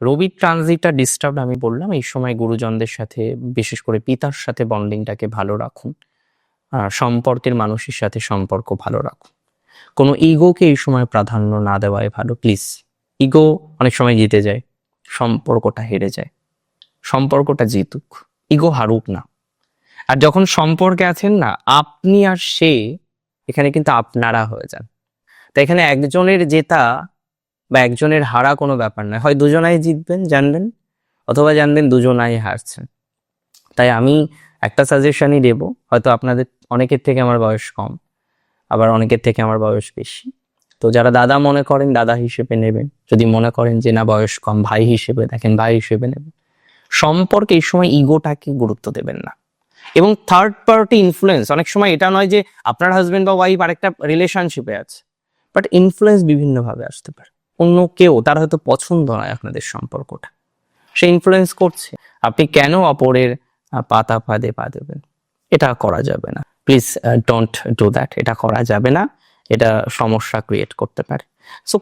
রবি ট্রানজিটটা disturb আমি বললাম, এই সময় গুরুজনদের সাথে বিশেষ করে পিতার সাথে বন্ডিংটাকে ভালো রাখুন, সম্পর্কের মানুষের সাথে সম্পর্ক ভালো রাখুন। কোনো ইগোকে এই সময় প্রাধান্য না দেওয়াই ভালো প্লিজ। ইগো অনেক সময় জিতে যায়, সম্পর্কটা হেরে যায়। সম্পর্কটা জিতুক, ইগো হারুক না। আর যখন সম্পর্কে আছেন না, আপনি আর সে এখানে কিন্তু আপনারা হয়ে যান। তাই এখানে একজনের জেতা বা একজনের হারা কোনো ব্যাপার নয়, হয় দুজনাই জিতবেন জানবেন, অথবা জানবেন দুজনাই হারছেন। তাই আমি একটা সাজেশনই দেব, হয়তো আপনাদের অনেকের থেকে আমার বয়স কম, আবার অনেকের থেকে আমার বয়স বেশি। তো যারা দাদা মনে করেন দাদা হিসেবে নেবেন, যদি মনে করেন যে না বয়স কম ভাই হিসেবে দেখেন ভাই হিসেবে নেবেন। সম্পর্কে এই সময় ইগোটাকে গুরুত্ব দেবেন না। এবং থার্ড পার্টি ইনফ্লুয়েন্স, অনেক সময় এটা নয় যে আপনার হাজবেন্ড বা ওয়াইফ আরেকটা রিলেশনশিপে আছে, বাট ইনফ্লুয়েন্স বিভিন্ন ভাবে আসতে পারে। অন্য কেউ, তার হয়তো পছন্দ নয় আপনাদের সম্পর্কটা, সে ইনফ্লুয়েন্স করছে। আপনি কেন অপরের পাতা ফাঁদে পা দেবেন? এটা করা যাবে না, প্লিজ ডোন্ট ডু দ্যাট। এটা করা যাবে না, এটা সমস্যা ক্রিয়েট করতে পারে। সো